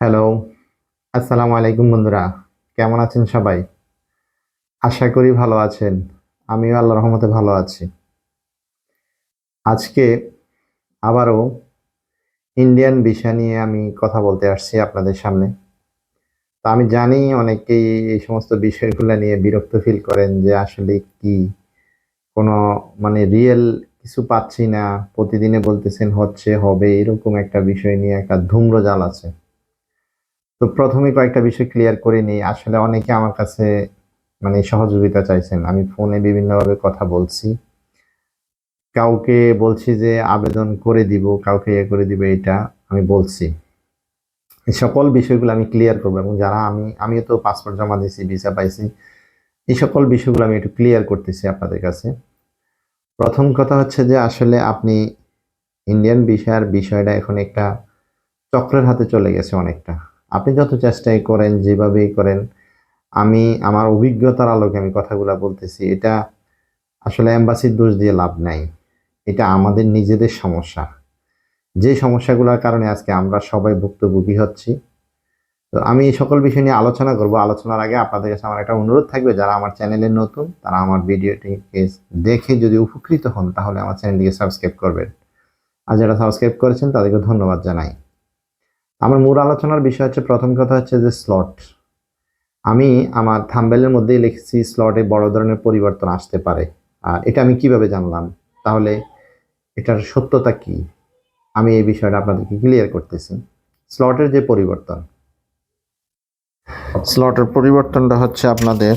Hello, আসসালামু আলাইকুম বন্ধুরা। কেমন আছেন সবাই? আশা করি ভালো আছেন। আমিও আল্লাহর রহমতে ভালো আছি। আজকে আবারও ইন্ডিয়ান ভিসা নিয়ে আমি কথা বলতে আসছি আপনাদের সামনে। তো আমি জানি অনেকেই এই সমস্ত বিষয়গুলা নিয়ে বিরক্ত ফিল করেন যে আসলে কি কোনো রিয়েল কিছু পাচ্ছি না। প্রতিদিনে বলতেছেন হচ্ছে, হবে এরকম একটা বিষয় নিয়ে একটা ধূম্রজাল আছে। তো ১ম এই কয়েকটা বিষয় ক্লিয়ার করে নিই। আসলে অনেকে আমার কাছে সহযোগিতা চাইছেন। আমি ফোনে বিভিন্নভাবে কথা বলছি। কাউকে বলছি যে আবেদন করে দিব, কাউকে ইয়ে করে দিব, এটা আমি বলছি। এই সকল বিষয়গুলো আমি ক্লিয়ার করব এবং যারা আমিও তো পাসপোর্ট জমা দিছি, ভিসা পাইছি। এই সকল বিষয়গুলো আমি একটু ক্লিয়ার করতেছি আপনাদের কাছে। ১ম কথা হচ্ছে যে আসলে আপনি ইন্ডিয়ান ভিসার বিষয়টা এখন একটা চক্রের হাতে চলে গেছে অনেকটা। আপনি যত চেষ্টাই করেন, যেভাবেই করেন, আমি আমার অভিজ্ঞতার আলোকে আমি কথাগুলা বলতেছি। এটা আসলে এম্বাসির দোষ দিয়ে লাভ নাই। এটা আমাদের নিজেদের সমস্যা। যে সমস্যাগুলোর কারণে আজকে আমরা সবাই ভুক্তভোগী হচ্ছি। তো আমি এই সকল বিষয় নিয়ে আলোচনা করব। আলোচনার আগে আপনাদের কাছে আমার একটা অনুরোধ থাকবে, যারা আমার চ্যানেলে নতুন তারা আমার ভিডিওটিকে দেখে যদি উপকৃত হন তাহলে আমার চ্যানেলটিকে সাবস্ক্রাইব করবেন। আর যারা সাবস্ক্রাইব করেছেন তাদেরকে ধন্যবাদ জানাই। আমার মূল আলোচনার বিষয় হচ্ছে, প্রথম কথা হচ্ছে যে স্লট। আমি আমার থাম্বনেইলের মধ্যেই লিখেছি স্লটে বড় ধরনের পরিবর্তন আসতে পারে। আর এটা আমি কিভাবে জানলাম? তাহলে এটার সত্যতা কি? আমি এই বিষয়টা আপনাদেরকে ক্লিয়ার করতেছি। স্লটের যে পরিবর্তন, স্লটের পরিবর্তনটা হচ্ছে আপনাদের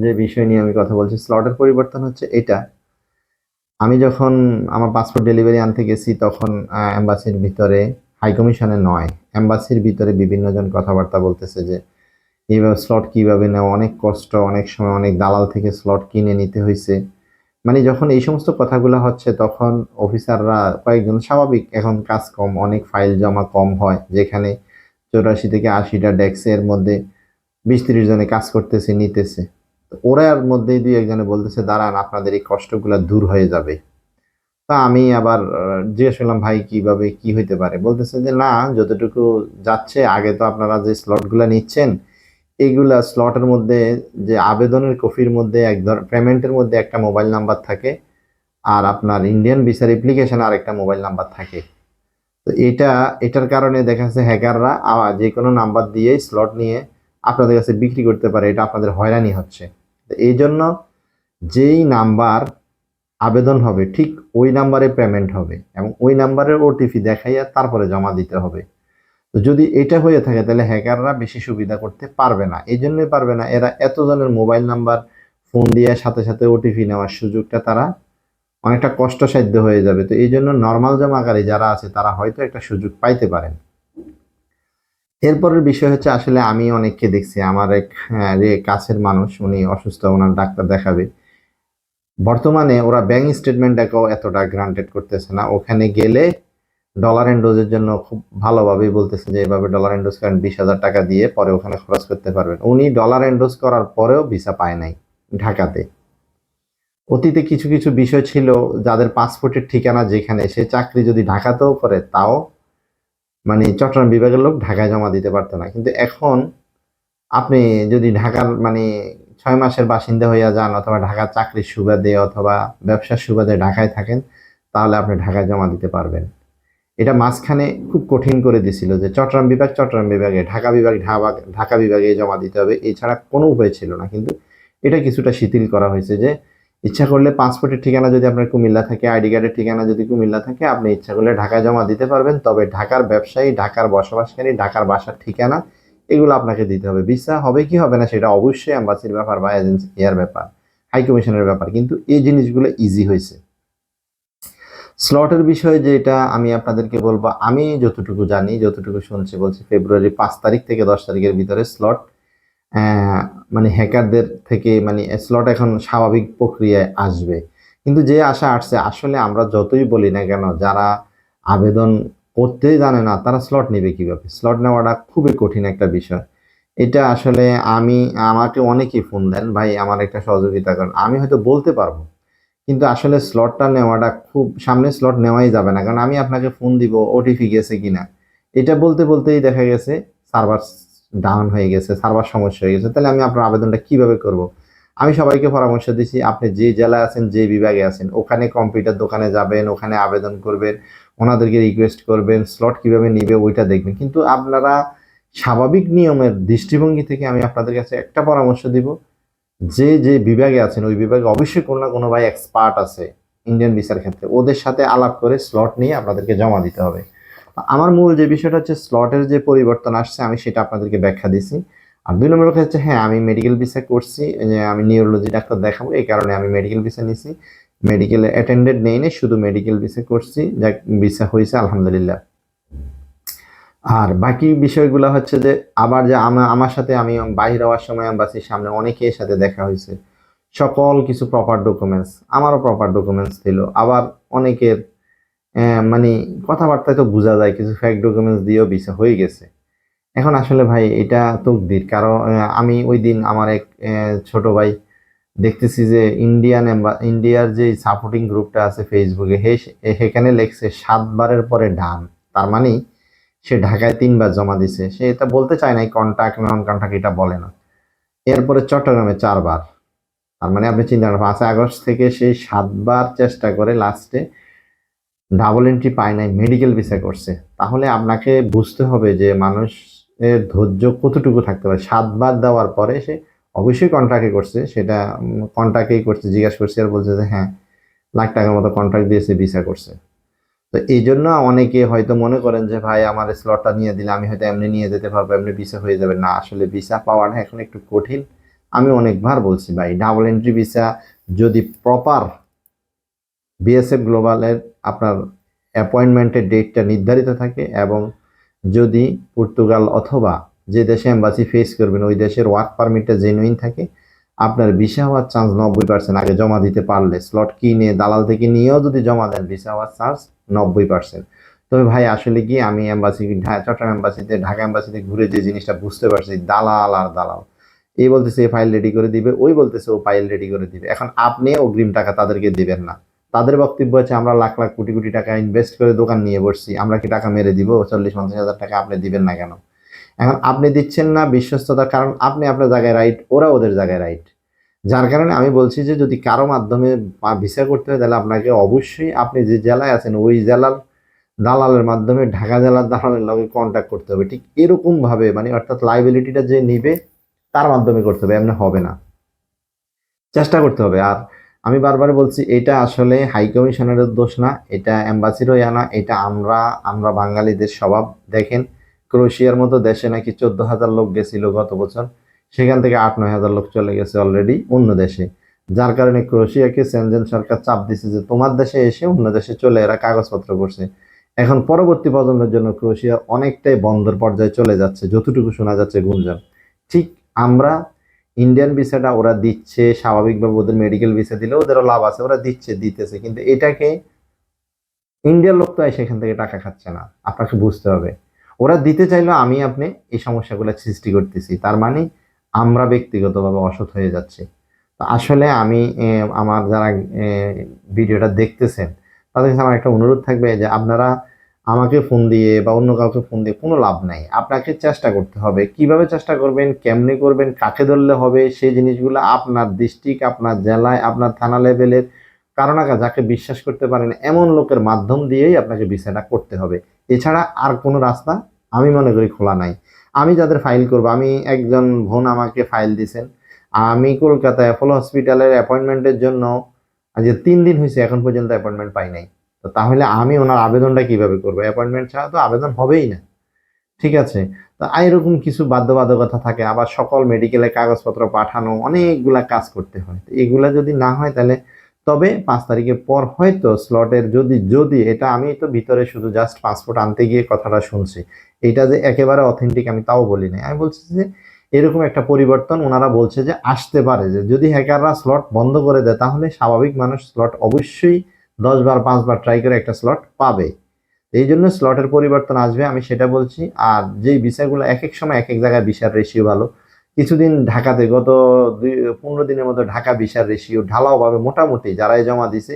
যে বিষয় নিয়ে আমি কথা বলছি, স্লটের পরিবর্তন হচ্ছে এটা। আমি যখন আমার পাসপোর্ট ডেলিভারি আনতে গেছি তখন এম্বাসির ভিতরে, হাই কমিশনে নয়, এম্বাসির ভিতরে বিভিন্ন জন কথাবার্তা বলতেছে যে এইভাবে স্লট কিভাবে নেওয়া, অনেক কষ্ট, অনেক সময় অনেক দালাল থেকে স্লট কিনে নিতে হয়েছে। যখন এই সমস্ত কথাগুলো হচ্ছে তখন অফিসাররা কয়েকজন, স্বাভাবিক, এখন কাজ কম, অনেক ফাইল জমা কম হয়, যেখানে 84 থেকে 80টা ডেস্কের মধ্যে 20-30 জনে কাজ করতেছে, নিতেছে। তো ওরার মধ্যেই দুই একজনে বলতেছে দাঁড়ান আপনাদের এই কষ্টগুলা দূর হয়ে যাবে। তা আমি আবার জিজ্ঞেস করলাম, ভাই কিভাবে কি হইতে পারে? বলতেছে যে না, যতটুকু যাচ্ছে, আগে তো আপনারা যে স্লটগুলা নিচ্ছেন এইগুলা স্লটের মধ্যে, যে আবেদনের কপির মধ্যে এক ধর পেমেন্টের মধ্যে একটা মোবাইল নাম্বার থাকে, আর আপনার ইন্ডিয়ান ভিসার অ্যাপ্লিকেশনে আরেকটা মোবাইল নাম্বার থাকে। তো এটার কারণে দেখা যাচ্ছে হ্যাকাররা যে কোনো নাম্বার দিয়েই স্লট নিয়ে আপনাদের কাছে বিক্রি করতে পারে। এটা আপনাদের হয়রানি হচ্ছে। তো এই জন্য যেই নাম্বার আবেদন হবে ঠিক ওই নাম্বারে পেমেন্ট হবে এবং ওই নাম্বারের ওটিপি দেখাইয়া তারপরে জমা দিতে হবে। তো যদি এটা হয়ে থাকে তাহলে হ্যাকাররা বেশি সুবিধা করতে পারবে না। এই জন্যই পারবে না, এরা এতজনের মোবাইল নাম্বার ফোন দিয়ে সাথে সাথে ওটিপি নেওয়ার সুযোগটা তারা অনেকটা কষ্টসাধ্য হয়ে যাবে। তো এই জন্য নর্মাল জমাকারী যারা আছে তারা হয়তো একটা সুযোগ পাইতে পারেন। এরপরের বিষয় হচ্ছে, আসলে আমি অনেককে দেখছি, আমার এক যে কাছের মানুষ, উনি অসুস্থ, ওনার ডাক্তার দেখাবে। বর্তমানে ওরা ব্যাংক স্টেটমেন্টটাকেও এতটা গ্রান্টেড করতেছে না। ওখানে গেলে ডলার এন্ডোজের জন্য খুব ভালোভাবেই বলতেছে যে এভাবে ডলার এন্ডোজ করেন, 20,000 টাকা দিয়ে পরে ওখানে খরচ করতে পারবেন। উনি ডলার এন্ডোজ করার পরেও ভিসা পায় নাই ঢাকাতে। অতীতে কিছু কিছু বিষয় ছিল, যাদের পাসপোর্টের ঠিকানা যেখানে, সে চাকরি যদি ঢাকাতেও করে তাও চট্টগ্রাম বিভাগের লোক ঢাকায় জমা দিতে পারতো না। কিন্তু এখন আপনি যদি ঢাকার 6 মাসের বাসিন্দা হইয়া যান, অথবা ঢাকার চাকরির সুবাদে অথবা ব্যবসার সুবাদে ঢাকায় থাকেন, তাহলে আপনি ঢাকায় জমা দিতে পারবেন। এটা মাঝখানে খুব কঠিন করে দিছিল যে চট্টগ্রাম বিভাগ চট্টগ্রাম বিভাগে, ঢাকা বিভাগ ঢাকা বিভাগে জমা দিতে হবে, এছাড়া কোনো উপায় ছিল না। কিন্তু এটা কিছুটা শিথিল করা হয়েছে যে ইচ্ছা করলে পাসপোর্টের ঠিকানা যদি আপনার কুমিল্লা থাকে, আইডি কার্ডের ঠিকানা যদি কুমিল্লা থাকে, আপনি ইচ্ছা করলে ঢাকায় জমা দিতে পারবেন। তবে ঢাকার ব্যবসায়ী, ঢাকার বসবাসকারী, ঢাকার বাসার ঠিকানা, এগুলো আপনাকে দিতে হবে। ভিসা হবে কি হবে না সেটা অবশ্যই এম্বাসির ব্যাপার বা এজেন্সি এর ব্যাপার, হাই কমিশনের ব্যাপার। কিন্তু এই জিনিসগুলো ইজি হয়েছে। স্লটের বিষয়ে যেটা আমি আপনাদেরকে বলবো, আমি যতটুকু জানি, যতটুকু শুনছি, বলছি ফেব্রুয়ারি 5 তারিখ থেকে 10 তারিখের ভিতরে স্লট হ্যাকারদের থেকে স্লট এখন স্বাভাবিক প্রক্রিয়ায় আসবে। কিন্তু যে আশা আসছে, আসলে আমরা যতই বলি না কেন, যারা আবেদন করতেই জানে না তারা স্লট নেবে কিভাবে? স্লট নেওয়াটা খুবই কঠিন একটা বিষয়। এটা আসলে আমাকে অনেকেই ফোন দেন, ভাই আমার একটা সহযোগিতা করেন। আমি হয়তো বলতে পারবো, কিন্তু আসলে স্লটটা নেওয়াটা খুব, সামনে স্লট নেওয়াই যাবে না, কারণ আমি আপনাকে ফোন দিব ওটিপি গেছে কিনা, এটা বলতে বলতেই দেখা গেছে সার্ভার ডাউন হয়ে গেছে, সার্ভার সমস্যা হয়ে গেছে। তাহলে আমি আপনার আবেদনটা কিভাবে করব? আমি সবাইকে পরামর্শ দিছি, আপনি যে জেলায় আছেন, যে বিভাগে আছেন, ওখানে কম্পিউটার দোকানে যাবেন, ওখানে আবেদন করবেন, ওনাদেরকে রিকোয়েস্ট করবেন, স্লট কিভাবে নিবে ওইটা দেখবেন। কিন্তু আপনারা স্বাভাবিক নিয়মের দৃষ্টিভঙ্গি থেকে আমি আপনাদের কাছে একটা পরামর্শ দিব, যে যে বিভাগে আছেন ওই বিভাগে অবশ্যই কোনো না কোনো ভাই এক্সপার্ট আছে ইন্ডিয়ান ভিসার ক্ষেত্রে, ওদের সাথে আলাপ করে স্লট নিয়ে আপনাদেরকে জমা দিতে হবে। আমার মূল যে বিষয়টা হচ্ছে স্লটের যে পরিবর্তন আসছে আমি সেটা আপনাদেরকে ব্যাখ্যা দিছি। আর 2 নম্বর কথা হচ্ছে, হ্যাঁ আমি মেডিকেল ভিসা করছি, যে আমি নিউরোলজি ডাক্তার দেখাবো, এই কারণে আমি মেডিকেল ভিসা নিছি। মেডিকেল অ্যাটেন্ডেড নেই নি, শুধু মেডিকেল ভিসা করছি, যাক ভিসা হয়েছে আলহামদুলিল্লাহ। আর বাকি বিষয়গুলো হচ্ছে যে, আবার যে আমার সাথে আমি বাইরে হওয়ার সময় এম্বাসির সামনে অনেকের সাথে দেখা হয়েছে, সকল কিছু প্রপার ডকুমেন্টস, আমারও প্রপার ডকুমেন্টস ছিল। আবার অনেকের মানে কথাবার্তায় তো বোঝা যায় কিছু ফেক ডকুমেন্টস দিয়েও ভিসা হয়ে গেছে। এখন আসলে ভাই এটা তকদির, কারণ আমি ওই দিন আমার এক ছোট ভাই দেখতেছি যে ইন্ডিয়ার যে সাপোর্টিং গ্রুপটা আছে ফেসবুকে, সেখানে লেখছে 7 বারের পরে ডান। তার মানে সে ঢাকায় 3 বার জমা দিছে। সে এটা বলতে চায় নাই কন্টাক্ট নন কন্টাক্ট, এটা বলে না। এরপরে চট্টগ্রামে 4 বার। তার মানে আপনি চিন্তা করেন 5 আগস্ট থেকে সে 7 বার চেষ্টা করে লাস্টে ডাবল এন্ট্রি পায় নাই, মেডিকেল ভিসা করছে। তাহলে আপনাকে বুঝতে হবে যে মানুষের ধৈর্য কতটুকু থাকতে পারে। 7 বার দেওয়ার পরে সে অবশ্যই কন্ট্রাক্টে করছে, সেটা কন্ট্রাক্টেই করছে, জিজ্ঞাসা করছে আর বলছে যে হ্যাঁ লাখ টাকার মতো কন্ট্রাক্ট দিয়েছে, ভিসা করছে। তো এই জন্য অনেকে হয়তো মনে করেন যে ভাই আমার স্লটটা নিয়ে দিলে আমি হয়তো এমনি নিয়ে যেতে পারবো, এমনি ভিসা হয়ে যাবে। না, আসলে ভিসা পাওয়াটা এখন একটু কঠিন। আমি অনেকবার বলছি ভাই, ডাবল এন্ট্রি ভিসা যদি প্রপার বিএসএফ গ্লোবালের আপনার অ্যাপয়েন্টমেন্টের ডেটটা নির্ধারিত থাকে, এবং যদি পর্তুগাল অথবা যে দেশে এম্বাসি ফেস করবেন ওই দেশের ওয়ার্ক পারমিটটা জেনুইন থাকে, আপনার ভিসা হওয়ার চান্স 90%। আগে জমা দিতে পারলে, স্লট কিনে দালাল থেকে নিয়েও যদি জমা দেন, ভিসা হওয়ার চান্স 90%। তবে ভাই আসলে কি, আমি এম্বাসি চট্টগ্রাম এম্বাসিতে, ঢাকা এম্বাসিতে ঘুরে যে জিনিসটা বুঝতে পারছি, দালাল আর দালাল। এই বলতেছে এ ফাইল রেডি করে দিবে, ওই বলতেছে ও ফাইল রেডি করে দিবে। এখন আপনি অগ্রিম টাকা তাদেরকে দিবেন না। তাদের বক্তব্য হচ্ছে আমরা লাখ লাখ কোটি কোটি টাকা ইনভেস্ট করে দোকান নিয়ে বসছি, আমরা কি টাকা মেরে দিব? 40-50 হাজার টাকা আপনি দিবেন না কেন? এখন আপনি দিচ্ছেন না বিশ্বস্ততার কারণ আপনি আপনার জায়গায় রাইট, ওরা ওদের জায়গায় রাইট। যার কারণে আমি বলছি যে যদি কারো মাধ্যমে ভিসা করতে হয়, তাহলে আপনাকে অবশ্যই আপনি যে জেলায় আছেন ওই জেলার দালালের মাধ্যমে ঢাকা জেলার দালালের লগে কন্ট্যাক্ট করতে হবে। ঠিক এরকম ভাবে, মানে অর্থাৎ লাইবিলিটিটা যে নিবে তার মাধ্যমে করতে হবে, এমনি হবে না। চেষ্টা করতে হবে। আর আমি বারবার বলছি, এটা আসলে হাই কমিশনারের দোষ না, এটা এম্বাসিরও না, এটা আমরা আমরা বাঙালিদের স্বভাব। দেখেন, ক্রোয়েশিয়ার মতো দেশে নাকি 14,000 লোক গেছিল গত বছর, সেখান থেকে 8-9 হাজার লোক চলে গেছে অলরেডি অন্য দেশে। যার কারণে ক্রোয়েশিয়াকে সেনজেন সরকার চাপ দিচ্ছে যে তোমার দেশে এসে অন্য দেশে চলে এরা কাগজপত্র করছে। এখন পরবর্তী প্রজন্মের জন্য ক্রোয়েশিয়া অনেকটাই বন্ধের পর্যায়ে চলে যাচ্ছে, যতটুকু শোনা যাচ্ছে গুঞ্জন। ঠিক আমরা ইন্ডিয়ান ভিসাটা ওরা দিচ্ছে স্বাভাবিকভাবে, ওদের মেডিকেল ভিসা দিলে ওদেরও লাভ আছে, ওরা দিচ্ছে দিতেছে, কিন্তু এটাকে ইন্ডিয়ার লোক তো সেখান থেকে টাকা খাচ্ছে না, আপনাকে বুঝতে হবে। ওরা দিতে চাইলেও আমি আপনি এই সমস্যাগুলো সৃষ্টি করতেছি, তার মানে আমরা ব্যক্তিগতভাবে অসৎ হয়ে যাচ্ছি। তো আসলে আমি আমার যারা ভিডিওটা দেখতেছেন তাদের কাছে আমার একটা অনুরোধ থাকবে যে আপনারা আমাকে ফোন দিয়ে বা অন্য কাউকে ফোন দিয়ে কোনো লাভ নাই। আপনাকে চেষ্টা করতে হবে। কিভাবে চেষ্টা করবেন, কেমনে করবেন, কাকে ধরলে হবে, সেই জিনিসগুলো আপনার ডিস্ট্রিক্ট, আপনার জেলায়, আপনার থানা লেভেলের কারো না যাকে বিশ্বাস করতে পারেন এমন লোকের মাধ্যম দিয়েই আপনাকে ভিসাটা করতে হবে। এছাড়া আর কোনো রাস্তা আমি মনে করি খোলা নাই। আমি যাদের ফাইল করব, আমি একজন বোন আমাকে ফাইল দিছেন, আমি কলকাতায় অ্যাপোলো হসপিটালের অ্যাপয়েন্টমেন্টের জন্য আজ 3 দিন হয়েছে এখন পর্যন্ত অ্যাপয়েন্টমেন্ট পাই নাই। তো তাহলে আমি ওনার আবেদনটা কিভাবে করবো? অ্যাপয়েন্টমেন্ট ছাড়া তো আবেদন হবেই না। ঠিক আছে? তো এরকম কিছু বাধ্যবাধকতা থাকে। আবার সকল মেডিকেলের কাগজপত্র পাঠানো, অনেকগুলা কাজ করতে হয়। তো এগুলা যদি না হয় তাহলে, তবে 5 তারিখের পর হয়তো স্লটের যদি এটা, আমি তো ভিতরে শুধু জাস্ট পাসপোর্ট আনতে গিয়ে কথাটা শুনছি। এটা যে একেবারে অথেন্টিক আমি তাও বলি নাই। আমি বলছি যে এরকম একটা পরিবর্তন ওনারা বলছে যে আসতে পারে, যে যদি হ্যাকাররা স্লট বন্ধ করে দেয় তাহলে স্বাভাবিক মানুষ স্লট অবশ্যই 10 বার 5 বার ট্রাই করে একটা স্লট পাবে। এই জন্য স্লটের পরিবর্তন আসবে, আমি সেটা বলছি। আর যেই ভিসাগুলো এক এক সময় এক এক জায়গায় ভিসার রেশিও ভালো। কিছুদিন ঢাকাতে গত 15 দিনের মতো ঢাকা ভিসার রেশিও ঢালাওভাবে মোটামুটি যারাই জমা দিছে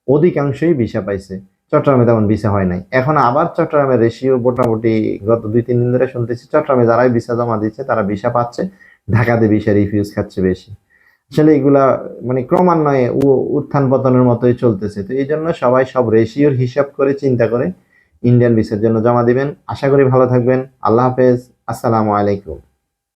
অধিকাংশই ভিসা পাইছে। চট্টগ্রামে তেমন ভিসা হয় নাই। এখন আবার চট্টগ্রামের রেশিও মোটামুটি গত ২-৩ দিন ধরে শুনতেছি চট্টগ্রামে যারাই ভিসা জমা দিচ্ছে তারা ভিসা পাচ্ছে, ঢাকাতে ভিসা রিফিউজ খাচ্ছে বেশি। আসলে এগুলা মানে ক্রমান্বয়ে উত্থান পতনের মতোই চলতেছে। তো এই জন্য সবাই সব রেশিওর হিসাব করে চিন্তা করে ইন্ডিয়ান ভিসার জন্য জমা দিবেন। আশা করি ভালো থাকবেন। আল্লাহ হাফেজ। আসসালামু আলাইকুম।